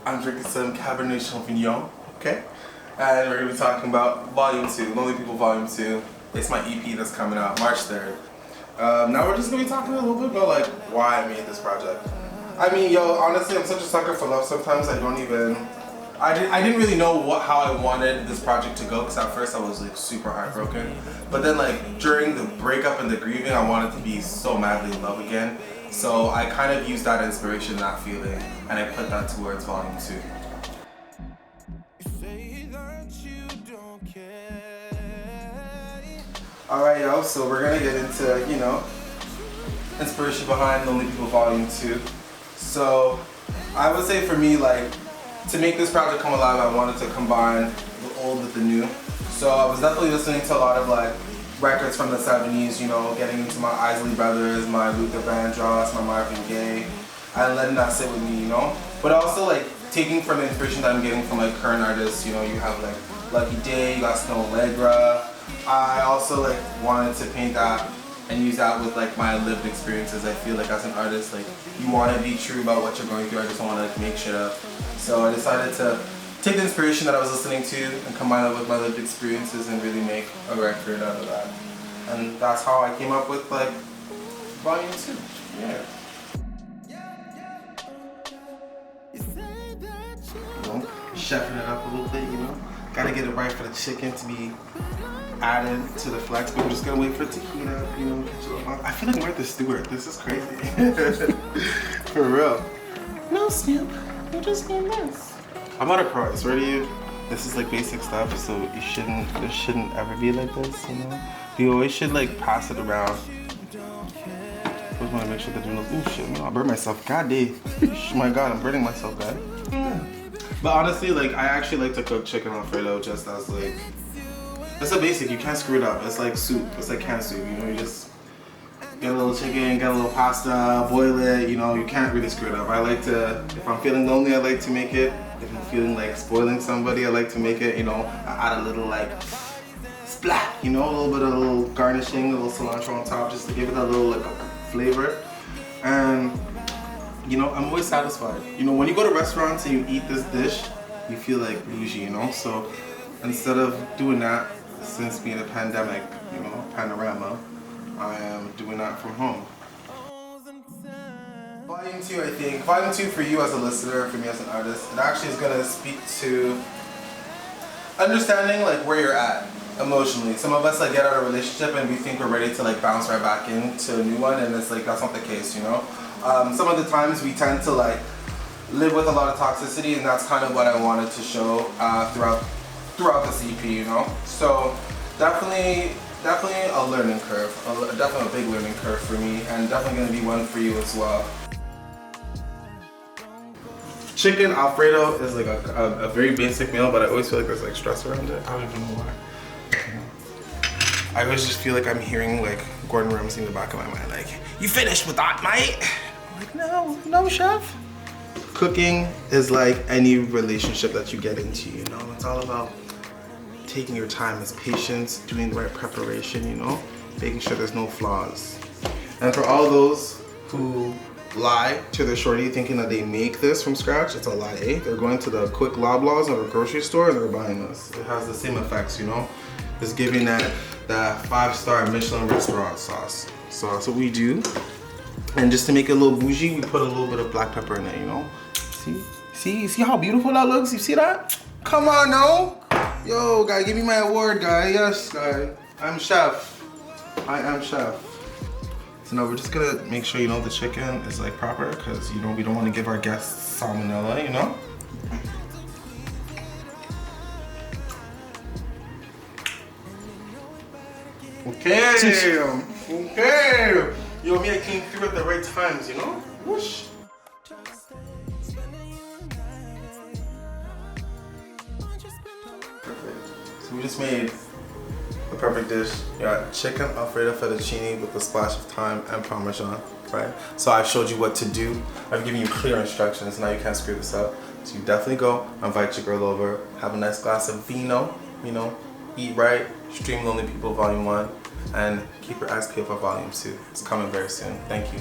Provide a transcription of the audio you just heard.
I'm drinking some Cabernet Sauvignon, okay? And we're gonna be talking about Volume 2, Lonely Ppl Volume 2. It's my EP that's coming out March 3rd. Now we're just gonna be talking a little bit about like why I made this project. I mean, yo, honestly, I'm such a sucker for love. Sometimes I don't even, I didn't really know how I wanted this project to go, because at first I was like super heartbroken. But then like during the breakup and the grieving, I wanted to be so madly in love again. So I kind of used that inspiration, that feeling, and I put that towards Volume 2. Alright y'all, so we're gonna get into, you know, inspiration behind Lonely Ppl Volume 2. So I would say for me, like, to make this project come alive, I wanted to combine the old with the new. So I was definitely listening to a lot of like records from the 70s, you know, getting into my Isley Brothers, my Luther Vandross, my Marvin Gaye, and letting that sit with me, you know. But also like taking from the inspiration that I'm getting from like current artists, you know, you have like Lucky Day, you got Snow Allegra. I also like wanted to paint that and use that with like my lived experiences. I feel like as an artist, like you want to be true about what you're going through. I just don't want to like make shit up. So I decided to take the inspiration that I was listening to and combine it with my lived experiences and really make a record out of that. And that's how I came up with like Volume 2. Yeah. You know, chefing it up a little bit, you know. Gotta get it right for the chicken to be added to the flex, but we're just gonna wait for tahina, you know. I feel like Martha Stewart. This is crazy. For real. No, Snoop. You're just being nice. I'm not a pro. I swear to you, this is like basic stuff, so this shouldn't ever be like this, you know? You always should like pass it around. I just wanna make sure that there's no, ooh shit, I burned myself, god damn. My god, I'm burning myself, guys. Yeah. But honestly, like, I actually like to cook chicken Alfredo just as like, it's a basic, you can't screw it up. It's like soup, it's like canned soup, you know? You just get a little chicken, get a little pasta, boil it, you know, you can't really screw it up. I like to, if I'm feeling lonely, I like to make it. If I'm feeling like spoiling somebody, I like to make it, you know. I add a little like splat, you know, a little bit of little garnishing, a little cilantro on top, just to give it a little like flavor. And you know, I'm always satisfied. You know, when you go to restaurants and you eat this dish, you feel like bougie, you know. So instead of doing that, since being a pandemic, you know, panorama, I am doing that from home. Volume 2, I think. Volume 2 for you as a listener, for me as an artist, it actually is gonna speak to understanding like where you're at emotionally. Some of us like get out of a relationship and we think we're ready to like bounce right back into a new one, and it's like that's not the case, you know. Some of the times we tend to like live with a lot of toxicity, and that's kind of what I wanted to show throughout this EP, you know. So definitely a learning curve, definitely a big learning curve for me, and definitely going to be one for you as well. Chicken Alfredo is like a very basic meal, but I always feel like there's like stress around it. I don't even know why. I always just feel like I'm hearing like Gordon Ramsay in the back of my mind, like, you finished with that, mate? I'm like, no, chef. Cooking is like any relationship that you get into, you know? It's all about taking your time, it's patience, doing the right preparation, you know? Making sure there's no flaws. And for all those who lie to their shorty thinking that they make this from scratch, it's a lie, eh? They're going to the quick Loblaws or the grocery store and they're buying this. It has the same effects, you know? It's giving that 5-star Michelin restaurant sauce. So that's what we do. And just to make it a little bougie, we put a little bit of black pepper in it, you know? See how beautiful that looks? You see that? Come on now. Yo, guy, give me my award, guy. Yes, guy. I'm chef. I am chef. So now we're just gonna make sure, you know, the chicken is like proper, because, you know, we don't want to give our guests salmonella, you know? Okay. Okay. Yo, me, I came through at the right times, you know? Whoosh. Perfect. So we just made the perfect dish. You got chicken Alfredo fettuccine with a splash of thyme and Parmesan, right? So I've showed you what to do. I've given you clear instructions. Now you can't screw this up. So you definitely go, invite your girl over, have a nice glass of vino, you know, eat right, stream Lonely Ppl Volume 1, and keep your eyes peeled for Volume 2. It's coming very soon. Thank you.